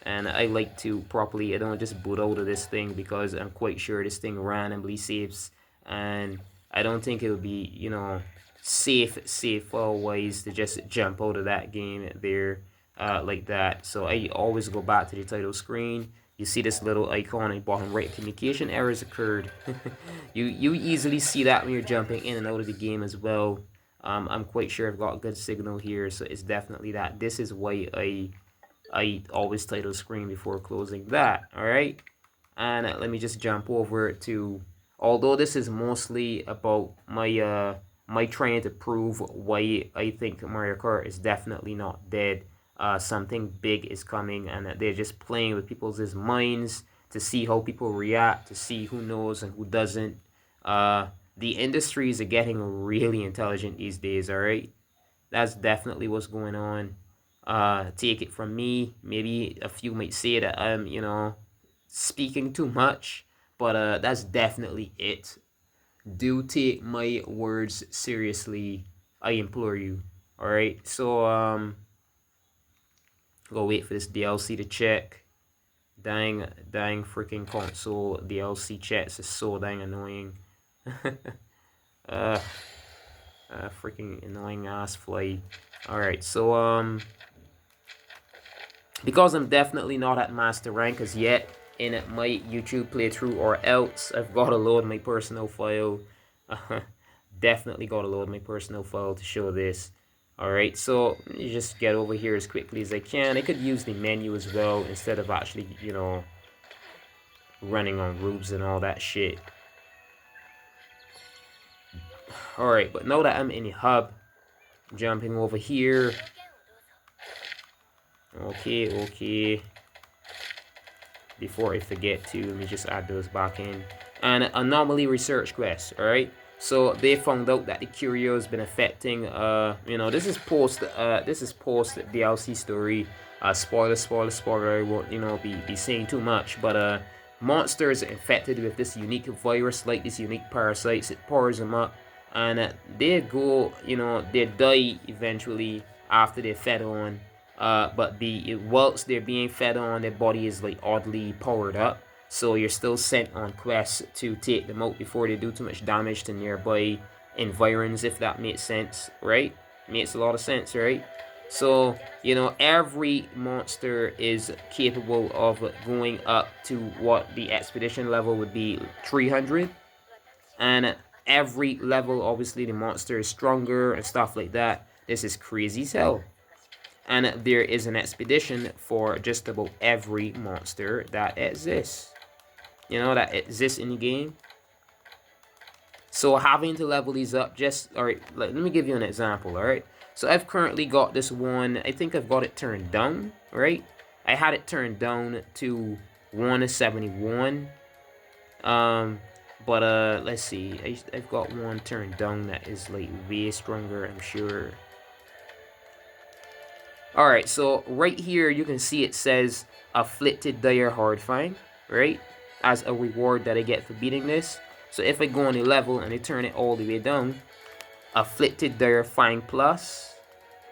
And I like to properly, I don't just boot out of this thing, because I'm quite sure this thing randomly saves, and I don't think it would be, you know, safe wise to just jump out of that game there like that. So I always go back to the title screen. You see this little icon in the bottom right, communication errors occurred. you easily see that when you're jumping in and out of the game as well. I'm quite sure I've got good signal here, so it's definitely that. This is why I always title screen before closing that. All right, and let me just jump over to, although this is mostly about my my trying to prove why I think Mario Kart is definitely not dead. Something big is coming, and they're just playing with people's minds to see how people react, to see who knows and who doesn't. The industries are getting really intelligent these days. All right, that's definitely what's going on. Take it from me, maybe a few might say that I'm, you know, speaking too much, but that's definitely it. Do take my words seriously, I implore you. All right, so go wait for this DLC to check. Dang freaking console DLC checks is so dang annoying. Freaking annoying ass fly. All right, so because I'm definitely not at master rank as yet in my YouTube playthrough, or else I've got to load my personal file. Definitely got to load my personal file to show this. Alright, so you just get over here as quickly as I can. I could use the menu as well instead of actually, you know, running on roofs and all that shit. Alright, but now that I'm in the hub, jumping over here. Okay. Before I forget to, let me just add those back in. And anomaly research quest, alright? So they found out that the curio has been affecting, you know, this is post DLC story. Spoiler, I won't, you know, be saying too much, but monsters are infected with this unique virus, like this unique parasites. It powers them up, and they go, you know, they die eventually after they're fed on. But whilst they're being fed on, their body is like oddly powered up. So you're still sent on quests to take them out before they do too much damage to nearby environs, if that makes sense, right? Makes a lot of sense, right? So, you know, every monster is capable of going up to what the expedition level would be 300. And every level, obviously, the monster is stronger and stuff like that. This is crazy as hell. And there is an expedition for just about every monster that exists. You know, that exists in the game. So having to level these up, alright, let me give you an example, alright? So I've currently got this one, I think I've got it turned down, right? I had it turned down to 171. But let's see, I've got one turned down that is like way stronger, I'm sure. Alright, so right here you can see it says Afflicted Dire Hardfine, right? As a reward that I get for beating this. So if I go on a level and I turn it all the way down, Afflicted Dire Fine Plus.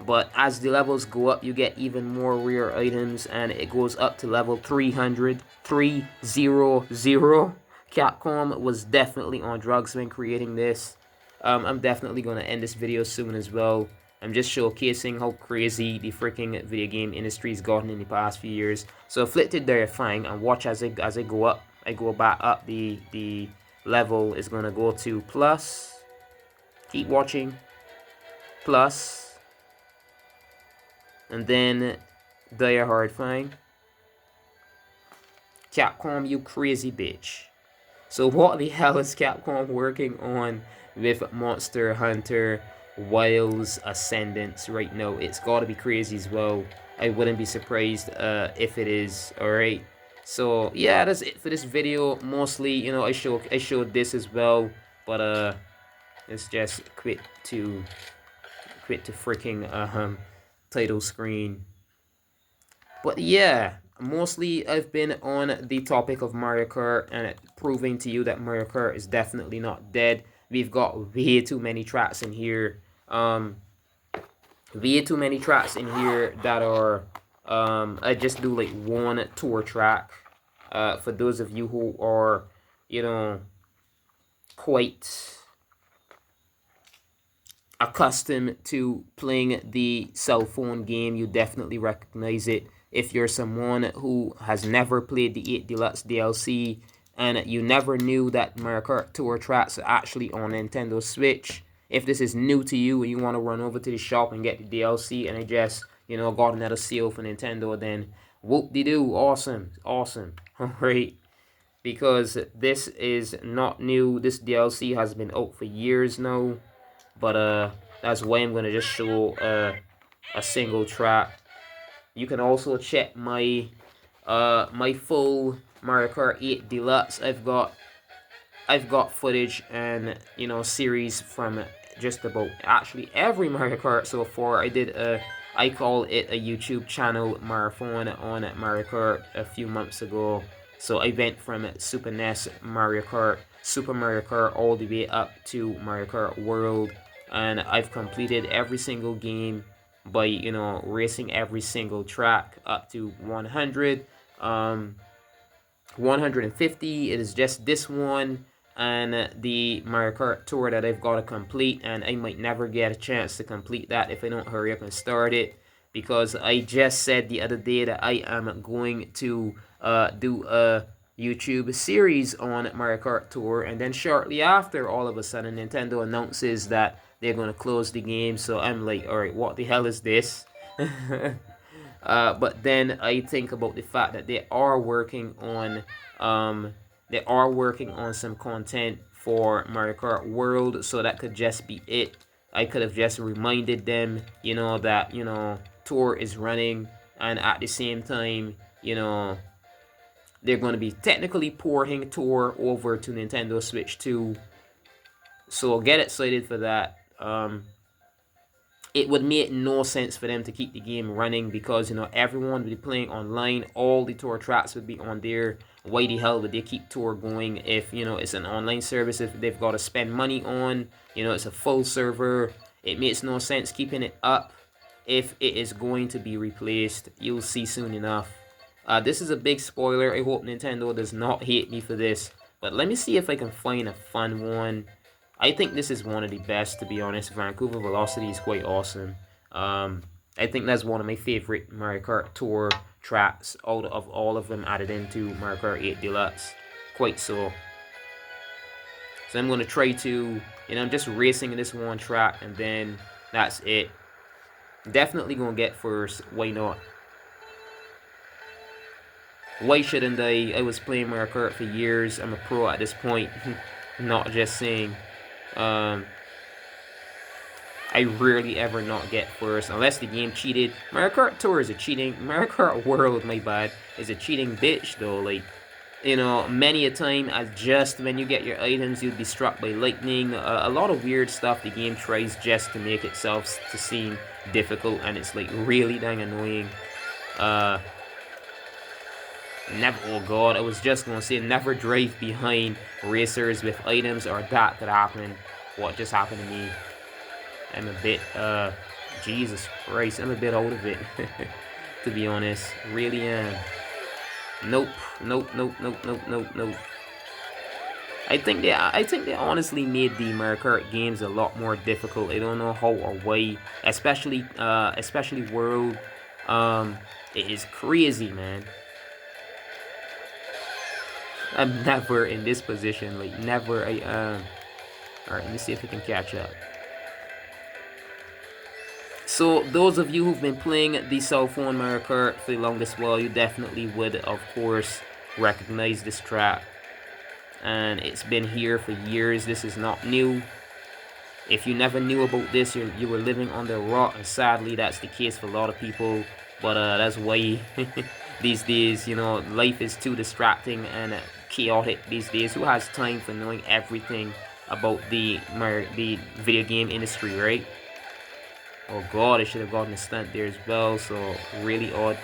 But as the levels go up, you get even more rare items, and it goes up to level 300. 300. Capcom was definitely on drugs when creating this. I'm definitely going to end this video soon as well. I'm just showcasing how crazy the freaking video game industry's gotten in the past few years. So Afflicted Dire Fine, and watch as I go up. I go back up, the level is going to go to plus. Keep watching. Plus. And then Dire Hardfine. Capcom, you crazy bitch. So what the hell is Capcom working on with Monster Hunter Wilds Ascendance right now? It's got to be crazy as well. I wouldn't be surprised if it is. Alright. So yeah, that's it for this video. Mostly, you know, I showed this as well, but let's just quit to freaking title screen. But yeah, mostly I've been on the topic of Mario Kart and proving to you that Mario Kart is definitely not dead. We've got way too many tracks in here. Way too many tracks in here that are I just do like one tour track. For those of you who are, you know, quite accustomed to playing the cell phone game, you definitely recognize it. If you're someone who has never played the 8 Deluxe DLC and you never knew that Mario Kart Tour tracks are actually on Nintendo Switch, if this is new to you and you want to run over to the shop and get the DLC and I just, you know, got another seal for Nintendo, then whoop-de-doo, awesome, awesome, alright? Because this is not new. This DLC has been out for years now. But that's why I'm gonna just show a single track. You can also check my my full Mario Kart 8 Deluxe. I've got footage and, you know, series from just about actually every Mario Kart so far. I call it a YouTube channel marathon on Mario Kart a few months ago. So I went from Super NES Mario Kart, Super Mario Kart, all the way up to Mario Kart World. And I've completed every single game by, you know, racing every single track up to 100. 150, it is just this one and the Mario Kart Tour that I've got to complete, and I might never get a chance to complete that if I don't hurry up and start it, because I just said the other day that I am going to do a YouTube series on Mario Kart Tour, and then shortly after, all of a sudden, Nintendo announces that they're going to close the game, so I'm like, alright, what the hell is this? But then I think about the fact that they are working on some content for Mario Kart World, so that could just be it. I could have just reminded them, you know, that, you know, Tour is running, and at the same time, you know, they're going to be technically porting Tour over to Nintendo Switch 2. So get excited for that. It would make no sense for them to keep the game running, because, you know, everyone would be playing online. All the Tour tracks would be on there. Why the hell would they keep Tour going if, you know, it's an online service, if they've got to spend money on, you know, it's a full server. It makes no sense keeping it up if it is going to be replaced. You'll see soon enough. This is a big spoiler. I hope Nintendo does not hate me for this. But let me see if I can find a fun one. I think this is one of the best, to be honest. Vancouver Velocity is quite awesome. I think that's one of my favorite Mario Kart Tour tracks out of all of them added into Mario Kart 8 Deluxe. Quite so. So I'm going to try to, I'm just racing this one track, and then that's it. Definitely going to get first. Why not? Why shouldn't I? I was playing Mario Kart for years. I'm a pro at this point. Not just saying. I rarely ever not get first unless the game cheated. Mario Kart Tour is a cheating. Mario Kart World, my bad, is a cheating bitch though. Like, many a time, just when you get your items, you'd be struck by lightning. A lot of weird stuff the game tries just to make itself to seem difficult, and it's like really dang annoying. Never. Oh god, I was just gonna say never drive behind racers with items, or that could happen. What just happened to me? I'm a bit, Jesus Christ, I'm a bit out of it, to be honest. Really am. Nope. I think they honestly made the Mario Kart games a lot more difficult. I don't know how or why, especially World. It is crazy, man. I'm never in this position, like never. Alright, let me see if we can catch up. So those of you who've been playing the cell phone Mario Kart for the longest while, you definitely would, of course, recognize this track. And it's been here for years. This is not new. If you never knew about this, you were living under a rock, and sadly that's the case for a lot of people. But that's why these days, life is too distracting and chaotic these days. Who has time for knowing everything about the video game industry, right? Oh god, I should have gotten a stunt there as well, so really odd.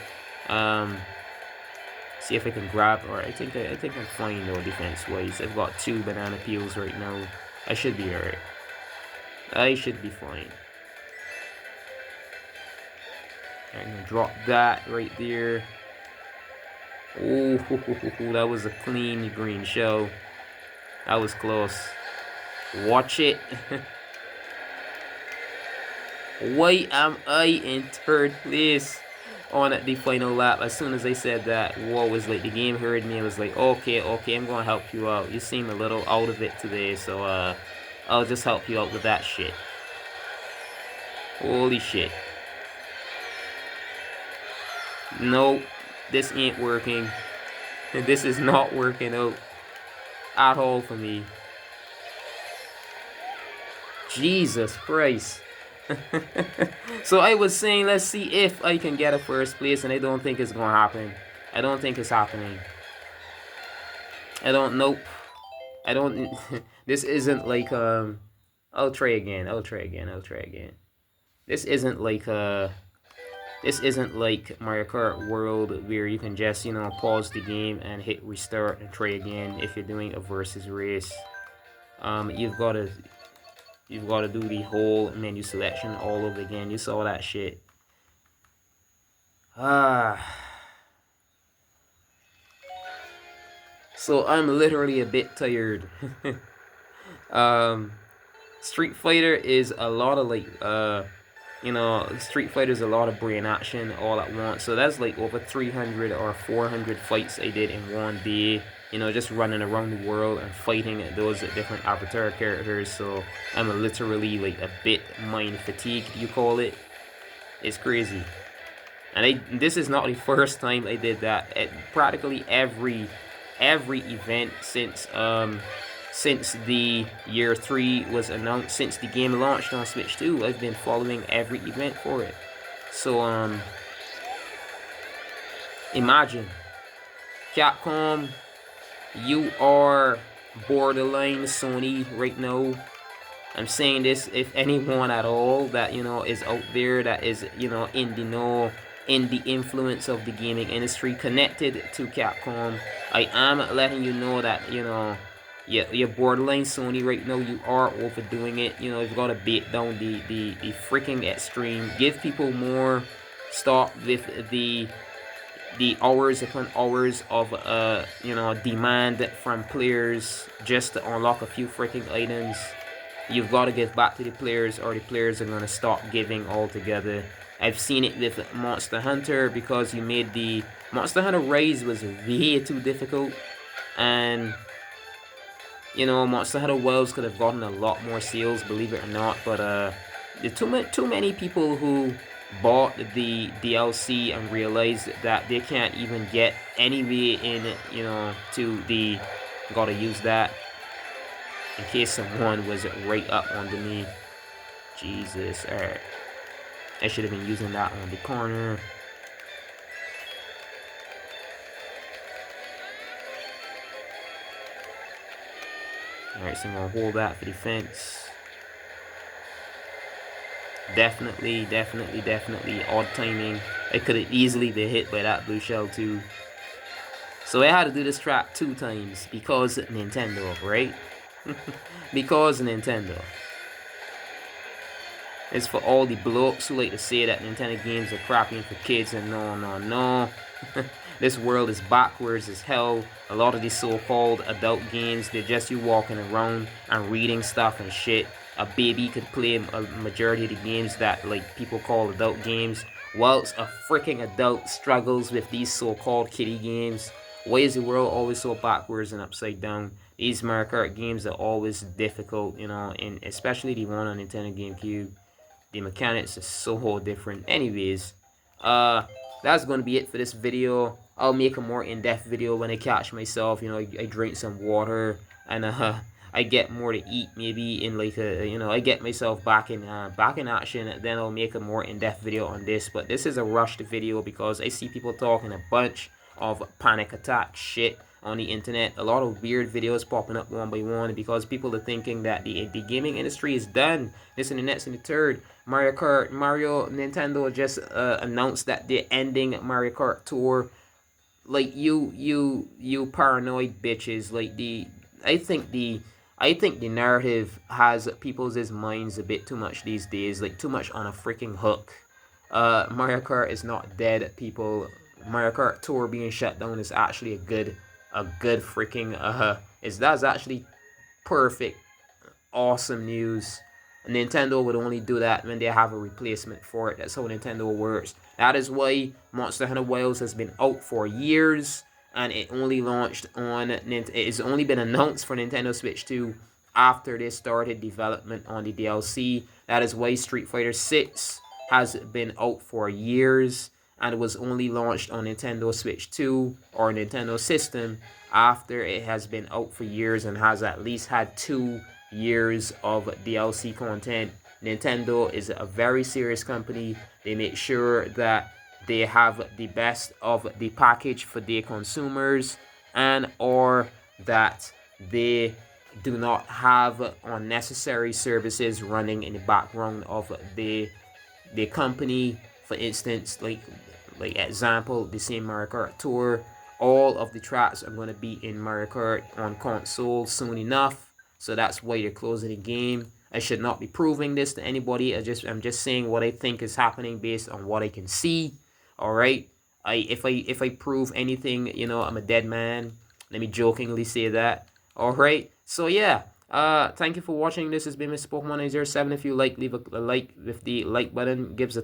See if I can grab, or I think I'm fine though defense-wise. I've got 2 banana peels right now. I should be alright. I should be fine. I'm gonna drop that right there. Oh, that was a clean green show. That was close. Watch it. Why am I in 3rd place on the final lap? As soon as I said that, whoa, was like the game heard me. I was like, okay, I'm gonna help you out. You seem a little out of it today, so I'll just help you out with that shit. Holy shit. Nope, this ain't working. This is not working out at all for me. Jesus Christ. So I was saying, let's see if I can get a 1st place, and I don't think it's gonna happen. I don't think it's happening. Nope. I don't. This isn't like I'll try again. This isn't like Mario Kart World, where you can just pause the game and hit restart and try again if you're doing a versus race. You've got to do the whole menu selection all over again. You saw that shit. So I'm literally a bit tired. Street Fighter is a lot of Street Fighter is a lot of brain action all at once. So that's like over 300 or 400 fights I did in one day. Just running around the world and fighting those different avatar characters. So I'm literally like a bit mind fatigued, you call it. It's crazy. And this is not the first time I did that. Practically every event since the year 3 was announced, since the game launched on Switch 2, I've been following every event for it. So imagine, Capcom, you are borderline Sony right now. I'm saying this, if anyone at all that is out there that is in the know, in the influence of the gaming industry, connected to Capcom, I am letting you know that you're borderline Sony right now. You are overdoing it. You've got to bait down the freaking extreme. Give people more. Stop with the hours upon hours of demand from players just to unlock a few freaking items. you've got to give back to the players, or the players are going to stop giving altogether. I've seen it with Monster Hunter, because you made the Monster Hunter Rise was way too difficult, and you know, Monster Hunter Worlds could have gotten a lot more sales, believe it or not. But there's too many people who bought the DLC and realized that they can't even get any way in, you know, to the, gotta use that in case someone was right up under me. Jesus, alright. I should have been using that on the corner. Alright, so I'm gonna hold that for defense. Definitely odd timing. It could have easily been hit by that blue shell too. So I had to do this track 2 times because Nintendo, right? Because Nintendo. It's for all the blokes who like to say that Nintendo games are crappy for kids, and no. This world is backwards as hell. A lot of these so-called adult games, they're just you walking around and reading stuff and shit. A baby could play a majority of the games that like people call adult games, whilst a freaking adult struggles with these so-called kiddie games. Why is the world always so backwards and upside down? These Mario Kart games are always difficult, you know, and especially the one on Nintendo GameCube. The mechanics are so different. Anyways, that's going to be it for this video. I'll make a more in-depth video when I catch myself. You know, I drink some water, and I get more to eat. Maybe in like a, you know, I get myself back in action. Then I'll make a more in-depth video on this. But this is a rushed video because I see people talking a bunch of panic attack shit on the internet. A lot of weird videos popping up one by one because people are thinking that the gaming industry is done. This and the next and the third. Nintendo just announced that they're ending Mario Kart Tour. Like you paranoid bitches. Like I think the narrative has people's minds a bit too much these days. Like too much on a freaking hook. Mario Kart is not dead, people. Mario Kart Tour being shut down is actually a good freaking that's actually perfect, awesome news. Nintendo would only do that when they have a replacement for it. That's how Nintendo works. That is why Monster Hunter Wilds has been out for years, and it only launched on it's only been announced for Nintendo Switch 2 after they started development on the DLC. That is why Street Fighter 6 has been out for years, and it was only launched on Nintendo Switch 2 or Nintendo system after it has been out for years and has at least had 2 years of DLC content. Nintendo is a very serious company. They make sure that they have the best of the package for their consumers, and or that they do not have unnecessary services running in the background of the company. For instance, like example, the same Mario Kart Tour, all of the tracks are going to be in Mario Kart on console soon enough. So that's why they're closing the game. I should not be proving this to anybody. I'm just saying what I think is happening based on what I can see. All right. If I prove anything, you know, I'm a dead man. Let me jokingly say that. All right. So yeah. Thank you for watching. This has been Mr. Pokemon 907. If you like, leave a like with the like button. Give a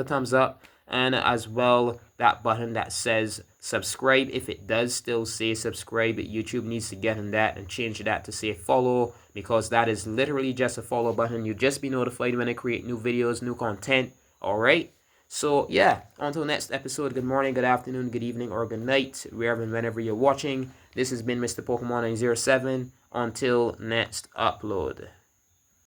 thumbs up, and as well that button that says subscribe. If it does still say subscribe, YouTube needs to get in that and change that to say follow, because that is literally just a follow button. You'll just be notified when I create new videos, new content. All right. So yeah, until next episode, good morning, good afternoon, good evening, or good night, wherever and whenever you're watching. This has been Mr. Pokemon 907. Until next upload.